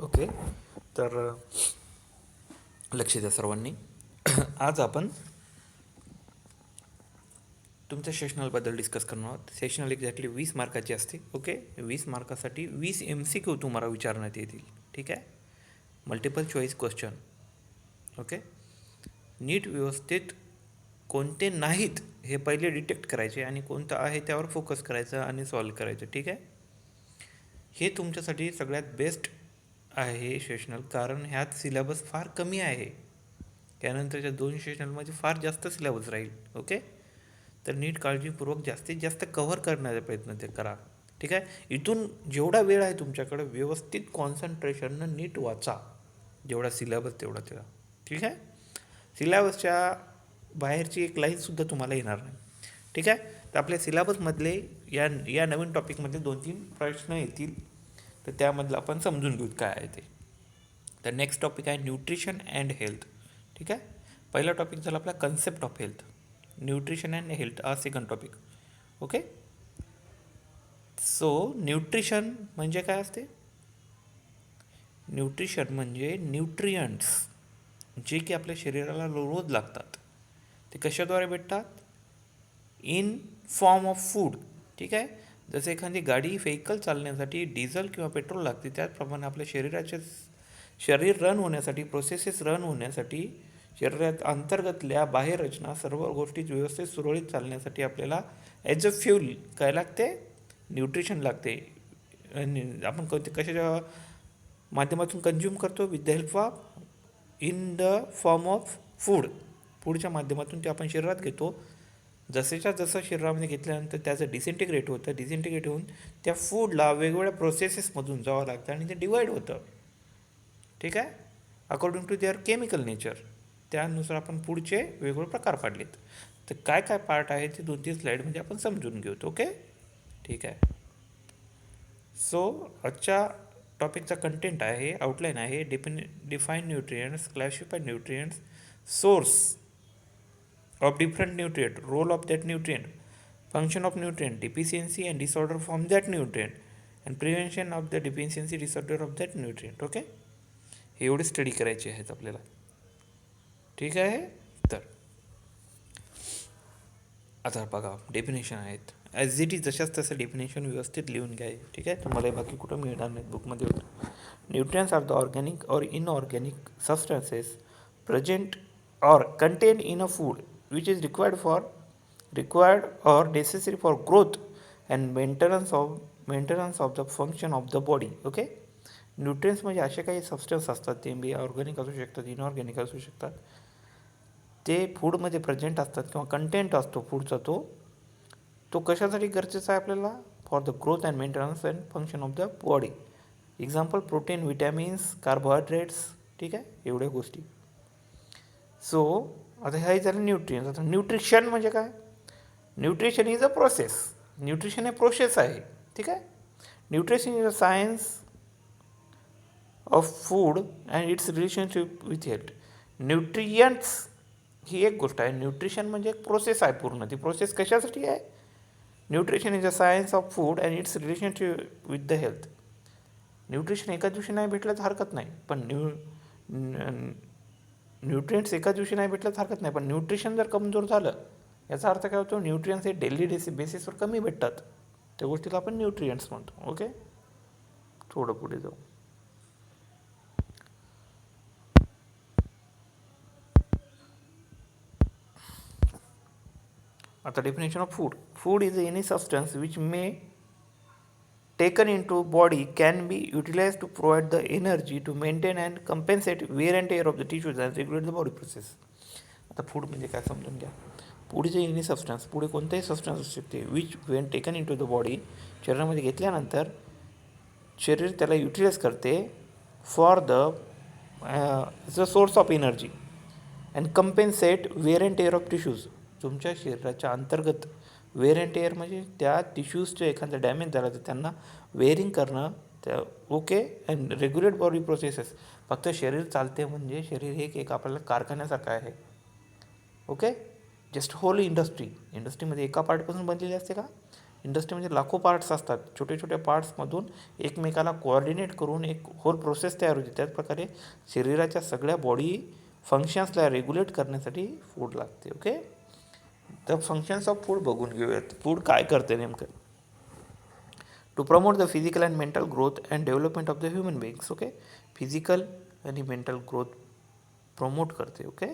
Okay. तर लक्ष द्या सर्वांनी. आज आपण तुमच्या सेशनलबद्दल डिस्कस करणार आहोत. सेशनल एक्झॅक्टली 20 मार्काची असते. ओके. 20 मार्कासाठी 20 MCQ तुम्हाला विचारण्यात येतील. ठीक आहे. Multiple choice question. ओके. नीट व्यवस्थित कोणते नाहीत हे पहिले डिटेक्ट करायचे आणि कोणतं आहे त्यावर फोकस करायचं आणि सॉल्व करायचं. ठीक आहे. हे तुमच्यासाठी सगळ्यात बेस्ट आहे सेशनल, कारण ह्यात सिलेबस फार कमी आहे. त्यानंतरच्या 2 सेशनलमध्ये फार जास्त सिलेबस राहील. ओके. तर नीट काळजीपूर्वक जास्तीत जास्त कव्हर करण्याचा प्रयत्न ते करा. ठीक आहे. इथून जेवढा वेळ आहे तुमच्याकडे व्यवस्थित कॉन्सन्ट्रेशननं नीट वाचा. जेवढा सिलेबस तेवढा त्याला. ठीक आहे. सिलेबसच्या बाहेरची एक लाईनसुद्धा तुम्हाला येणार नाही. ठीक आहे. तर आपल्या सिलेबसमधले या नवीन टॉपिकमधले 2-3 प्रश्न येतील. तर त्यामधलं आपण समजून घेऊ काय आहे ते. तर नेक्स्ट टॉपिक आहे न्यूट्रिशन अँड हेल्थ. ठीक आहे. पहिला टॉपिक झाला आपला concept of health. Nutrition and health हा second topic. Okay. So nutrition म्हणजे काय असते? न्यूट्रिशन म्हणजे न्यूट्रियंट्स जे की आपल्या शरीराला रोज लागतात. ते कशाद्वारे भेटतात? In form of food. ठीक आहे. जसं एखादी गाडी व्हेकल चालण्यासाठी डिझेल किंवा पेट्रोल लागते, त्याचप्रमाणे आपल्या शरीर रन होण्यासाठी, प्रोसेसेस रन होण्यासाठी, शरीरात अंतर्गतल्या बाह्य रचना सर्व गोष्टी व्यवस्थित सुरळीत चालण्यासाठी आपल्याला ॲज अ फ्यूल काय लागते? न्यूट्रिशन लागते. आणि आपण कशाच्या माध्यमातून कंझ्युम करतो? With the help of in the form of food. फूडच्या माध्यमातून ते आपण शरीरात घेतो. जसं शरीरामध्ये घेतल्यानंतर त्याचं डिसइंटिग्रेट होतं. डिसइंटिग्रेट होऊन त्या फूडला वेगवेगळ्या प्रोसेसेसमधून जावं लागतं आणि ते डिवाईड होतं. ठीक आहे. According to their chemical nature. त्यानुसार आपण फूडचे वेगवेगळे प्रकार पाडलेत. तर काय काय पार्ट आहे ते 2-3 स्लाईडमध्ये आपण समजून घेऊ. ओके. ठीक आहे. सो आजच्या टॉपिकचा कंटेंट आहे, आउटलाईन आहे, define nutrients, classified nutrients, source of different nutrient, role of that nutrient, function of nutrient, deficiency and disorder from that nutrient, and prevention of the deficiency disorder of that nutrient. Okay. हे एवढे study करायचे आहेत आपल्याला. ठीक आहे. तर आता बघा डेफिनेशन आहेत. ॲज इट इज जशाच तसं डेफिनेशन व्यवस्थित लिहून घ्या. ठीक आहे. तुम्हाला बाकी कुठं मिळणार नाहीत बुकमध्ये. न्यूट्रियंट्स आर द ऑर्गॅनिक और inorganic substances present or contained in a food which is required or necessary for growth and maintenance of the function of the body. Okay. Nutrients म्हणजे असे काही सबस्टन्स असतात, ते बी ऑर्गॅनिक असू शकतात, inorganic असू शकतात. ते फूडमध्ये प्रेझेंट असतात किंवा कंटेंट असतो फूडचा, तो कशासाठी गरजेचा आहे आपल्याला? For the growth and maintenance and function of the body. Example protein, vitamins, carbohydrates. ठीक आहे. एवढ्या गोष्टी. सो आता हे झालं न्यूट्रियन्स. आता न्यूट्रिशन म्हणजे काय? Nutrition is a process. Nutrition हे प्रोसेस आहे. ठीक आहे. Nutrition is a science of food and its relationship with health. Nutrients ही एक गोष्ट आहे. न्यूट्रिशन म्हणजे एक प्रोसेस आहे पूर्ण. ती प्रोसेस कशासाठी आहे? Nutrition is a science of food and its relationship with the health. Nutrition एका दिवशी नाही भेटलं तर हरकत नाही, पण न्यूट्रियंट्स एका दिवशी नाही भेटलं तर हरकत नाही, पण न्यूट्रिशन जर कमजोर झालं याचा अर्थ काय होतो? न्यूट्रियंट्स हे डेली बेसिसवर कमी भेटतात, त्या गोष्टीला आपण न्यूट्रियंट्स म्हणतो. ओके. थोडं पुढे जाऊ. आता definition of food. Food is any substance which may taken into body can be utilized to provide the energy to maintain and compensate wear and tear of the tissues and regulate the body process. आता food म्हणजे काय समजून घ्या. Food is any substance, पुढे कोणताही substance असू शकते, which when taken into the body, शरीरामध्ये घेतल्यानंतर शरीर त्याला युटिलाइज करते for the source of energy and compensate wear and tear of tissues. तुमच्या शरीराच्या अंतर्गत वेअर अँड टेअर म्हणजे त्या टिश्यूजचं एखादं डॅमेज झालं तर त्यांना वेअरिंग करणं. त्या okay. And regulate body processes. फक्त शरीर चालते म्हणजे शरीर एक आपल्याला कारखान्यासारखं आहे. ओके. जस्ट होल इंडस्ट्रीमध्ये एका पार्टपासून बनलेली असते का? इंडस्ट्रीमध्ये लाखो पार्ट्स असतात. छोटे छोटे पार्ट्समधून एकमेकाला कोऑर्डिनेट करून एक होल प्रोसेस तयार होते. त्याचप्रकारे शरीराच्या सगळ्या बॉडी फंक्शन्सला रेग्युलेट करण्यासाठी फूड लागते. ओके, तर फंक्शन्स ऑफ फूड बघून घेऊयात. फूड काय करते नेमकं. To promote the physical and mental growth and development of the human beings. Okay, physical आणि मेंटल ग्रोथ प्रमोट करते. Okay,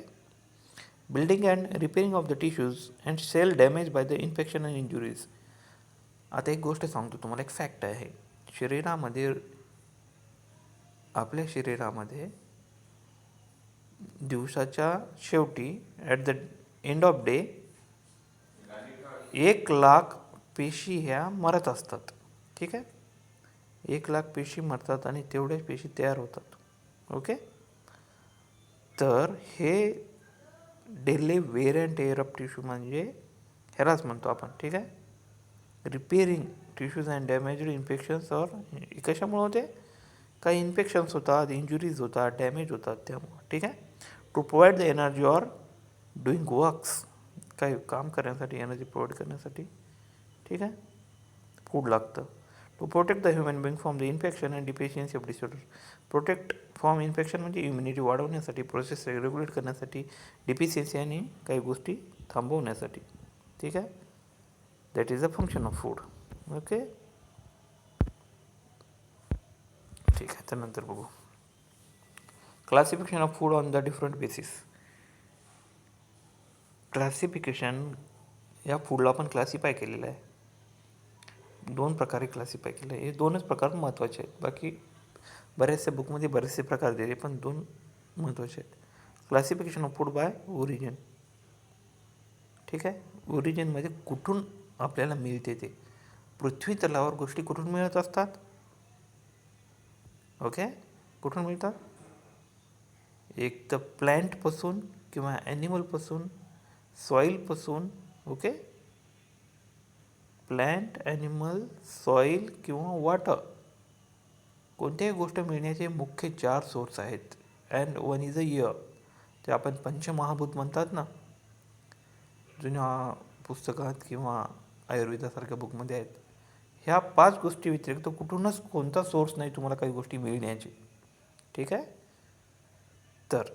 building and repairing of the tissues and cell damage by the infection and injuries. आता एक गोष्ट सांगतो तुम्हाला, एक fact आहे. शरीरामध्ये, आपल्या शरीरामध्ये दिवसाच्या शेवटी at the end of day 1,00,000 पेशी ह्या मरत असतात. ठीक आहे, 1,00,000 पेशी मरतात आणि तेवढ्याच पेशी तयार होतात. ओके, तर हे daily wear and tear of tissue म्हणजे ह्यालाच म्हणतो आपण. ठीक आहे, repairing tissues and damaged infections. और कशामुळे होते, काही इन्फेक्शन्स होतात, इंजुरीज होतात, डॅमेज होतात त्यामुळं. ठीक आहे, to provide the energy or doing works, काही काम करण्यासाठी, एनर्जी प्रोव्हाइड करण्यासाठी. ठीक आहे, फूड लागतं. To protect the human being from the infection and deficiency of disorder. Protect from infection म्हणजे इम्युनिटी वाढवण्यासाठी, प्रोसेस रेग्युलेट करण्यासाठी, डिफिशियन्सी आणि काही गोष्टी थांबवण्यासाठी. ठीक आहे, that is a function of food. Okay, ठीक आहे. त्यानंतर बघू classification of food on the different basis. Classification या फूडला आपण क्लासिफाय केलेलं आहे. 2 प्रकारे क्लासिफाय केलं आहे. हे 2च प्रकार महत्त्वाचे आहेत. बाकी बऱ्याचशा बुकमध्ये बरेचसे प्रकार दिले, पण 2 महत्त्वाचे आहेत. Classification of food by origin. ठीक आहे, ओरिजिनमध्ये कुठून आपल्याला मिळते ते. पृथ्वी तलावर गोष्टी कुठून मिळत असतात. ओके, कुठून मिळतात, एक तर प्लॅन्टपासून किंवा ॲनिमलपासून, सॉईलपासून. ओके, प्लॅन्ट, ॲनिमल, सॉईल किंवा वॉटर. कोणत्याही गोष्ट मिळण्याचे मुख्य 4 सोर्स आहेत. And one is a year. ते आपण पंचमहाभूत म्हणतात ना, जुन्या पुस्तकात किंवा आयुर्वेदासारख्या बुकमध्ये आहेत. ह्या 5 गोष्टी व्यतिरिक्त कुठूनच कोणता सोर्स नाही तुम्हाला काही गोष्टी मिळण्याची. ठीक आहे, तर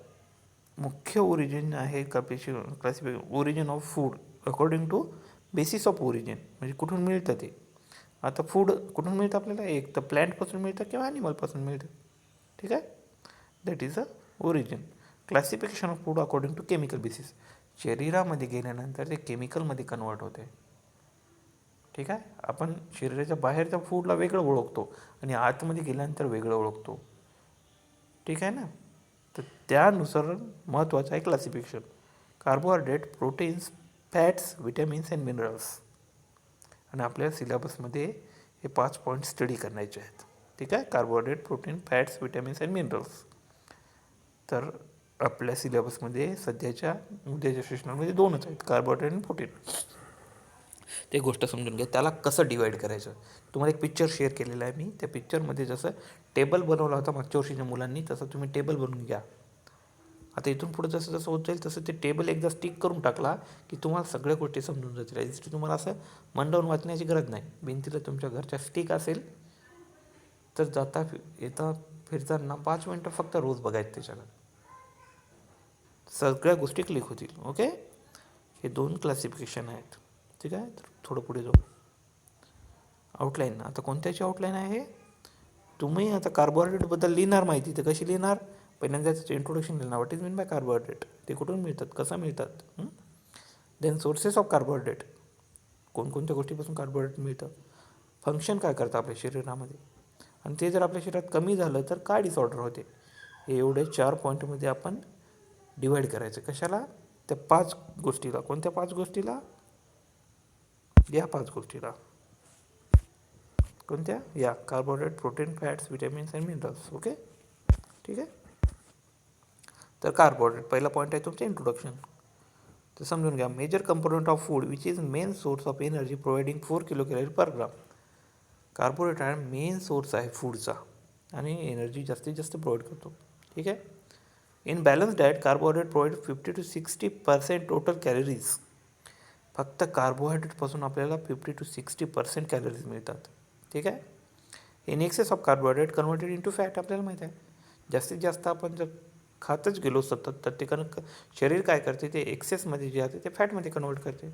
मुख्य ओरिजिन आहे classification origin of food according to basis of origin, म्हणजे कुठून मिळतं ते. आता फूड कुठून मिळतं आपल्याला, एक तर प्लॅन्टपासून मिळतं किंवा ॲनिमलपासून मिळतं. ठीक आहे, that is a origin. Classification of food according to chemical basis. शरीरामध्ये गेल्यानंतर ते केमिकलमध्ये कन्वर्ट होते. ठीक आहे, आपण शरीराच्या बाहेरच्या फूडला वेगळं ओळखतो आणि आतमध्ये गेल्यानंतर वेगळं ओळखतो. ठीक आहे ना, तर त्यानुसार महत्त्वाचं आहे classification. Carbohydrate, proteins, fats, vitamins and minerals. आणि आपल्या सिलेबसमध्ये हे 5 पॉईंट स्टडी करायचे आहेत. ठीक आहे, carbohydrate, protein, fats, vitamins and minerals. तर आपल्या सिलेबसमध्ये सध्याच्या उद्याच्या सेशनमध्ये 2च आहेत, कार्बोहायड्रेट आणि प्रोटीन. ते गोष्ट समजून घ्या. त्याला कसं डिवाईड करायचं, तुम्हाला एक पिक्चर शेअर केलेलं आहे मी. त्या पिक्चरमध्ये जसं टेबल बनवला होता मागच्या वर्षीच्या मुलांनी, तसं तुम्ही टेबल बनवून घ्या. आता इथून पुढे जसं जसं होत जाईल तसं ते टेबल एकदा स्टिक करून टाकला की तुम्हाला सगळ्या गोष्टी समजून जातील. यासाठी तुम्हाला असं मंडवून वाचण्याची गरज नाही. भिंतीला तुमच्या घरच्या स्टिक असेल तर जाता येता फिरताना 5 मिनटं फक्त रोज बघायचं त्याच्याकडे, सगळ्या गोष्टी क्लिक होतील. ओके, हे 2 क्लासिफिकेशन आहेत. ठीक आहे, तर थोडं पुढे जाऊ. आउटलाईन. आता कोणत्याची आउटलाईन आहे, तुम्ही आता कार्बोहायड्रेटबद्दल लिहिणार माहिती, तर कशी लिहिणार, पहिल्यांदा त्याचं इंट्रोडक्शन लिहिणार. What is mean bye carbohydrate, ते कुठून मिळतात, कसं मिळतात. देन सोर्सेस ऑफ कार्बोहायड्रेट, कोणकोणत्या गोष्टीपासून कार्बोहायड्रेट मिळतं, फंक्शन काय करतं आपल्या शरीरामध्ये, आणि ते जर आपल्या शरीरात कमी झालं तर काय डिसऑर्डर होते. हे एवढे 4 पॉईंटमध्ये आपण डिवाईड करायचं. कशाला, त्या 5 गोष्टीला. कोणत्या 5 गोष्टीला, या 5 गोष्टीला. कोणत्या, या carbohydrate, protein, fats, vitamins and minerals. Okay, ठीक आहे. तर कार्बोहायड्रेट पहिला पॉईंट आहे तुमचं इंट्रोडक्शन. तर समजून घ्या, major component of food which is main source of energy providing 4 kilocalorie per gram. Carbohydrate हा मेन सोर्स आहे फूडचा आणि एनर्जी जास्तीत जास्त प्रोव्हाइड करतो. ठीक आहे. In balance diet carbohydrate provide 50 to 60% total calories. फक्त कार्बोहायड्रेटपासून आपल्याला 50 to 60% कॅलरीज मिळतात. ठीक आहे. In excess of carbohydrate converted into fat आपल्याला माहीत आहे. जास्तीत जास्त आपण जर खातच गेलो सतत तर ते शरीर काय करते, ते एक्सेसमध्ये जे आहे ते फॅटमध्ये कन्वर्ट करते.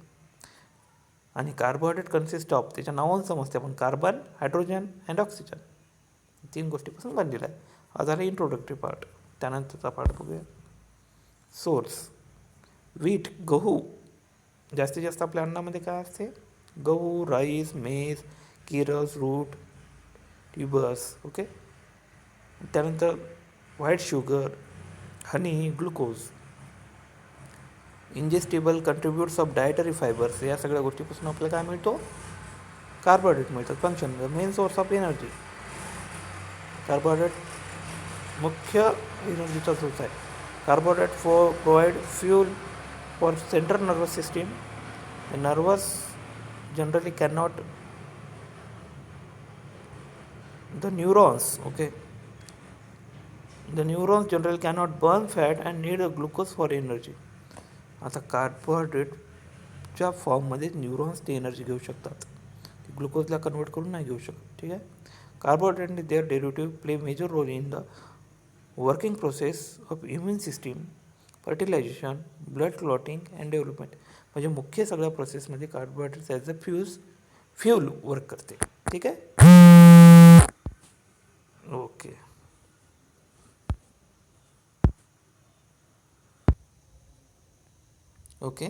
आणि कार्बोहायड्रेट कन्सिस्ट ऑफ, त्याच्या नावावरून समजते आपण, कार्बन, हायड्रोजन अँड ऑक्सिजन, 3 गोष्टीपासून बनलेला आहे. हा झाला इंट्रोडक्टरी पार्ट. त्यानंतरचा पार्ट बघूया. सोर्स. वीट, गहू. जास्तीत जास्त आपल्या अन्नामध्ये काय असते? गहू, राईस, मेज, किरस, रूट, ट्यूबर्स. ओके. त्यानंतर white sugar, honey, glucose. Ingestible contributes of dietary fibres. या सगळ्या गोष्टीपासून आपल्याला काय मिळतो? कार्बोहायड्रेट मिळतात. Function, main source of energy. Carbohydrate मुख्य एनर्जीचा सोर्स आहे. Carbohydrate provide fuel for central nervous system. Nervous generally cannot, the neurons, okay, the neurons generally cannot burn fat and need a glucose for energy. आता कार्बोहायड्रेटच्या फॉर्ममध्ये neurons ते energy घेऊ शकतात, ते ग्लुकोजला convert करून नाही घेऊ शकत. ठीक आहे. Carbohydrate their derivative play major role in the working process of immune system, fertilisation, blood clotting and development. म्हणजे मुख्य सगळ्या प्रोसेसमध्ये carbohydrates as a fuel work करते. ठीक आहे. ओके. ओके.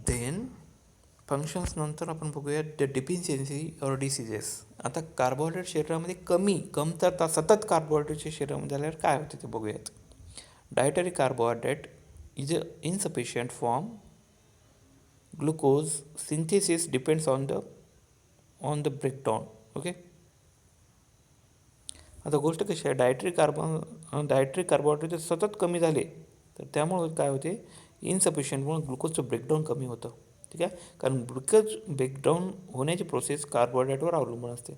देन फंक्शन्स नंतर आपण बघूया द डिफिशियन्सी और डिसीजेस. आता कार्बोहायड्रेट शरीरामध्ये कमतरता सतत कार्बोहायड्रेटच्या शरीरामध्ये आल्यावर काय होते ते बघूयात. Dietary carbohydrate is a insufficient form. Glucose synthesis depends on the breakdown. Okay. आता गोष्ट कशी आहे, डायटरी कार्बोहायड्रेट सतत कमी झाले तर त्यामुळे काय होते, इनसफिशियंटमुळे ग्लुकोजचं ब्रेकडाऊन कमी होतं. ठीक आहे. कारण ग्लुकोज ब्रेकडाऊन होण्याची प्रोसेस कार्बोहायड्रेटवर अवलंबून असते.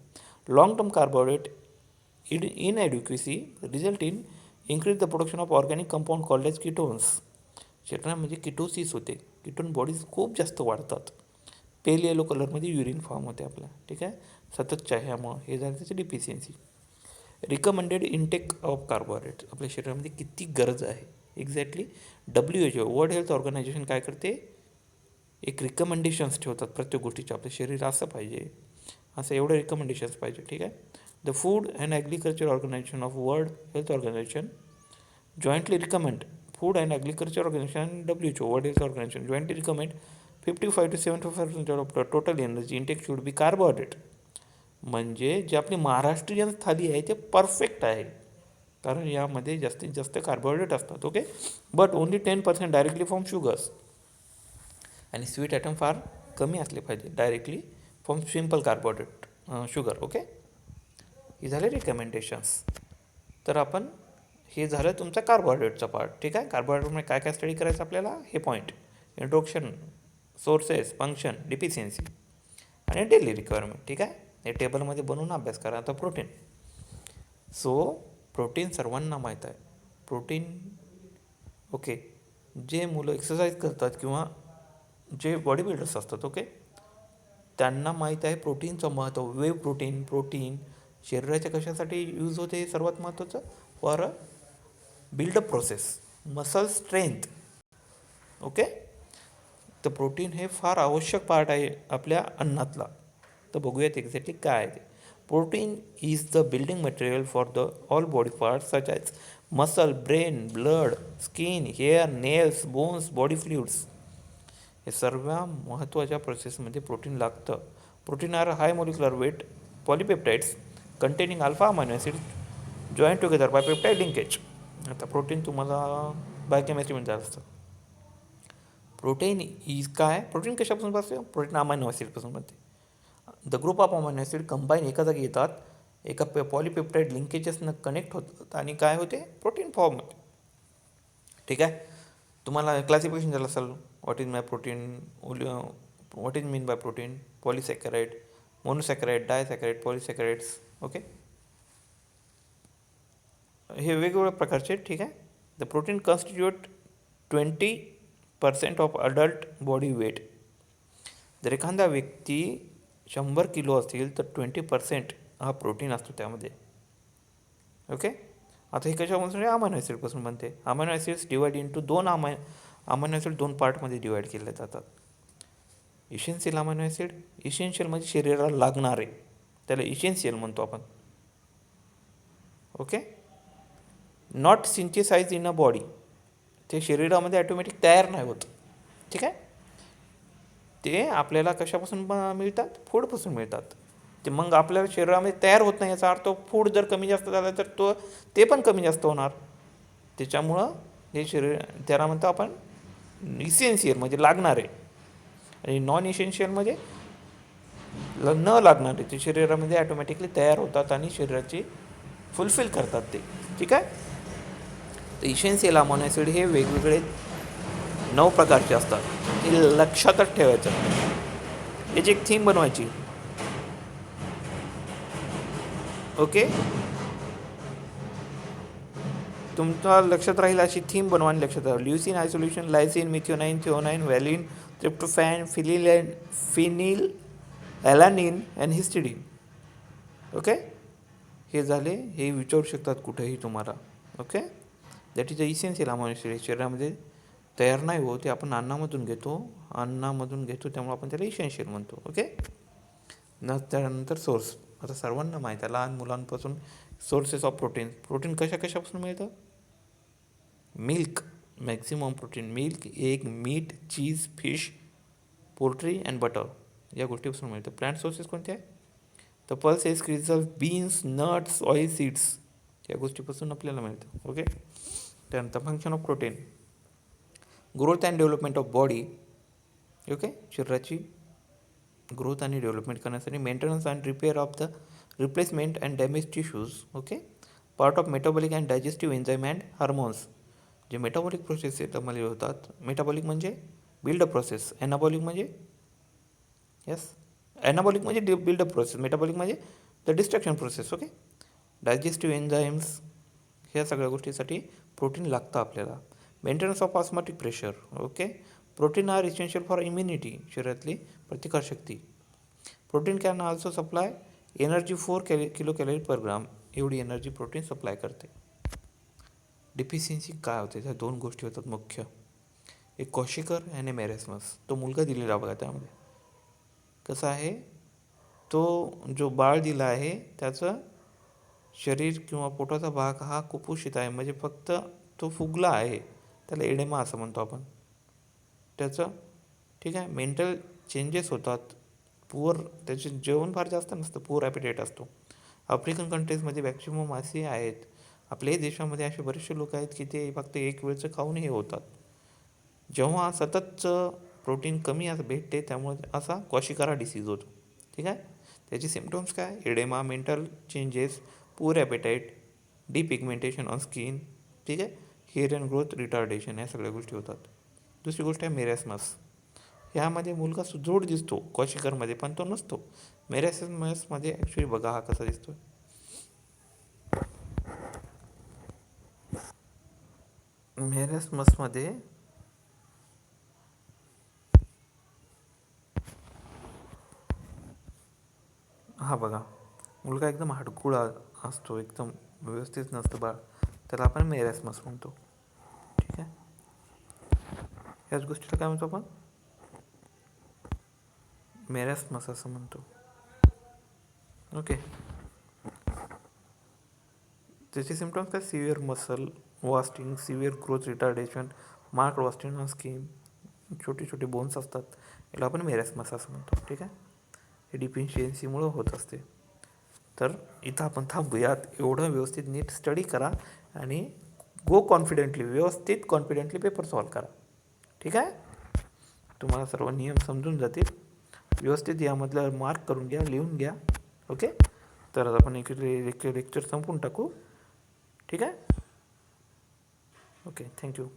Long term carbohydrate inadequacy result in increase the production of organic compound called as ketones. शरीरामध्ये किटोसिस होते, किटोन बॉडीज खूप जास्त वाढतात. पेल येलो कलरमध्ये युरिन फॉर्म होते आपला. ठीक आहे. सततच्या ह्यामुळं हे झालं त्याची deficiency. Recommended intake of carbohydrate आपल्या शरीरामध्ये किती गरज आहे exactly. WHO world health organisation काय करते, एक रिकमेंडेशन्स ठेवतात प्रत्येक गोष्टीचे. आपलं शरीर असं पाहिजे, असं एवढं रिकमेंडेशन्स पाहिजे. ठीक आहे. The food and agriculture organisation of world health organisation jointly recommend, food and agriculture organisation WHO world health organisation jointly recommend 55 to 75% of the total energy intake should be carbohydrate. म्हणजे जे आपली महाराष्ट्रीयन थाली आहे ते perfect आहे, कारण यामध्ये जास्तीत जास्त कार्बोहायड्रेट असतात. Okay. But only 10% directly from sugars. आणि स्वीट आयटम फार कमी असले पाहिजे directly from simple carbohydrate sugar. Okay. हे झाले रिकमेंडेशन्स. तर आपण हे झालं तुमचा कार्बोहायड्रेटचा पार्ट. ठीक आहे. कार्बोहायड्रेटमध्ये काय काय स्टडी करायचं आपल्याला, हे point, introduction, sources, function, deficiency आणि डेली रिक्वायरमेंट. ठीक आहे. हे टेबलमध्ये बनवून अभ्यास करा. आता प्रोटीन. सो प्रोटीन सर्वांना माहीत आहे. प्रोटीन, ओके, जे मुलं एक्सरसाइज करतात किंवा जे बॉडी बिल्डर्स असतात, ओके, त्यांना माहीत आहे प्रोटीनचं महत्त्व. प्रोटीन शरीराच्या कशासाठी यूज होते, हे सर्वात महत्त्वाचं, for buildup process, muscle strength. Okay. तर प्रोटीन हे फार आवश्यक पार्ट आहे आपल्या अन्नातला. तर बघूयात एक्झॅक्टली काय आहे ते. Protein is the building material for the all body parts such as muscle, brain, blood, skin, hair, nails, bones, body fluids. हे सर्व महत्त्वाच्या प्रोसेसमध्ये प्रोटीन लागतं. Protein are high molecular weight polypeptides containing alpha amino acid joint together by peptide linkage. आता protein तुम्हाला बायोकेमिस्ट्रीमध्ये झालं असतं. प्रोटीन इज काय, प्रोटीन कशापासून बनते, प्रोटीन अमायनो ॲसिडपासून बनते. The group of amino acid combine एका जागी येतात, एका पॉलिपेप्टाईड लिंकेजेसनं कनेक्ट होतात आणि काय होते, प्रोटीन फॉर्म होते. ठीक आहे. तुम्हाला क्लासिफिकेशन झालं असेल, what is mean by protein, polysaccharide, monosaccharide, disaccharide, polysaccharides. Okay. हे वेगवेगळ्या प्रकारचे. ठीक आहे. The protein constitute 20 20% of adult body weight. जर एखादा व्यक्ती 100 किलो असेल तर 20% हा प्रोटीन असतो त्यामध्ये. ओके. आता हे कशापासून? अमायनो ॲसिडपासून बनते. Amino acids divide into amino acid 2 पार्टमध्ये डिवाइड केले जातात. इसेन्शियल अमायनो ॲसिड, इसेन्शियल म्हणजे शरीराला लागणारे, त्याला इसेन्शियल म्हणतो आपण. Okay. Not synthesise in a body, ते शरीरामध्ये ॲटोमॅटिक तयार नाही होत. ठीक आहे. ते आपल्याला कशापासून मिळतात? फूडपासून मिळतात. ते मग आपल्या शरीरामध्ये तयार होत नाही, याचा अर्थ फूड जर कमी जास्त झाला तर ते पण कमी जास्त होणार. त्याच्यामुळं हे शरीर, त्याला म्हणतो आपण इसेन्शियल म्हणजे लागणारे, आणि नॉन इसेन्शियल म्हणजे न लागणारे, ते शरीरामध्ये ॲटोमॅटिकली तयार होतात आणि शरीराची फुलफिल करतात ते. ठीक आहे. तर इसेन्शियल अमायनो ॲसिड हे वेगवेगळे 9 प्रकारचे असतात. हे लक्षातच ठेवायचं. याची एक थीम बनवायची. ओके. तुमचा लक्षात राहील अशी थीम बनवायला लक्षात राहील. Leucine, isoleucine, lysine, methionine, threonine, valine, tryptophan, phenyl alanine and histidine. Okay. हे झाले. हे विचारू शकतात कुठेही तुम्हाला. Okay. That is the essential amino acid. शरीरामध्ये तयार नाही हो, ते आपण अन्नामधून घेतो, त्यामुळे आपण त्याला इसेन्शियल म्हणतो. ओके. त्यानंतर सोर्स. आता सर्वांना माहीत आहे, लहान मुलांपासून सोर्सेस ऑफ प्रोटीन. प्रोटीन कशापासून मिळतं? Milk, maximum protein milk, egg, meat, cheese, fish, poultry and butter या गोष्टीपासून मिळतं. प्लांट सोर्सेस कोणते आहे? तर पल्सेस, क्रिझल्स, बीन्स, नट्स, ऑइल सीड्स या गोष्टीपासून आपल्याला मिळतं. ओके. त्यानंतर function of protein. Growth and development of body. Okay. शरीराची ग्रोथ आणि डेव्हलपमेंट करण्यासाठी maintenance and repair of the replacement and damage tissues. Okay. Part of metabolic and digestive enzyme and hormones. जे metabolic process त्यामध्ये होतात. Metabolic म्हणजे buildup process, ॲनाबॉलिक म्हणजे anabolic म्हणजे buildup process, metabolic म्हणजे the destruction process. Okay. Digestive enzymes ह्या सगळ्या गोष्टीसाठी प्रोटीन लागतं आपल्याला. Maintenance of osmotic pressure. Okay. Protein are essential for immunity, शरीरातली प्रतिकारशक्ती. Protein can also supply energy 4 kilo calorie per gram. एवढी एनर्जी प्रोटीन सप्लाय करते. डिफिशियन्सी काय होते? त्या 2 गोष्टी होतात मुख्य. एक कॉशिकर आणि मेरेस्मस. तो मुलगा दिलेला बघा. त्यामध्ये कसं आहे, तो जो बाळ दिला आहे त्याचं शरीर किंवा पोटाचा भाग हा कुपोषित आहे, म्हणजे फक्त तो फुगला आहे, त्याला एडेमा असं म्हणतो आपण. त्याचं ठीक आहे मेंटल चेंजेस होतात. त्याचे जेवण फार जास्त नसतं, पुअर ॲपिटाईट असतो. आफ्रिकन कंट्रीजमध्ये मॅक्सिमम असे आहेत. आपल्याही देशामध्ये असे बरेचसे लोक आहेत की ते फक्त एक वेळचं खाऊन हे होतात. जेव्हा सततचं प्रोटीन कमी भेटते त्यामुळे असा क्वॉशिकारा डिसीज होतो. ठीक आहे. त्याचे सिम्पटम्स काय? Oedema, mental changes, poor appetite, depigmentation on skin. ठीक आहे. हेअर अँड ग्रोथ रिटार्डेशन या सगळ्या गोष्टी होतात. दुसरी गोष्ट आहे मेरेस्मस. ह्यामध्ये मुलगा सुदृढ दिसतो क्वॉशिकरमध्ये, पण तो नसतो. मेरेस्मसमध्ये ॲक्च्युली बघा हा कसा दिसतो. मेरेस्मसमध्ये हा बघा, मुलगा एकदम हडकुळा असतो, एकदम व्यवस्थित नसतं बाळ, त्याला आपण मेरेस्मस म्हणतो. ठीक आहे. याच गोष्टीला काय म्हणतो आपण? मेरेस्मस असं म्हणतो. ओके. त्याचे सिम्पटम्स काय? Severe muscle wasting, severe growth retardation, mark wasting on skin, छोटे छोटे बोन्स असतात, याला आपण मेरेस्मस असं म्हणतो. ठीक आहे. हे डिफिशियन्सीमुळं होत असते. तर इथं आपण थांबूयात. एवढं व्यवस्थित नीट स्टडी करा आणि गो कॉन्फिडेंटली, व्यवस्थित कॉन्फिडेंटली पेपर सॉल्व करा. ठीक आहे. तुम्हाला सर्व नियम समजून जातील. व्यवस्थित यामधलं मार्क करून घ्या, लिहून घ्या. ओके. तर आता आपण एक लेक्चर संपवून टाकू. ठीक आहे. ओके. थँक्यू.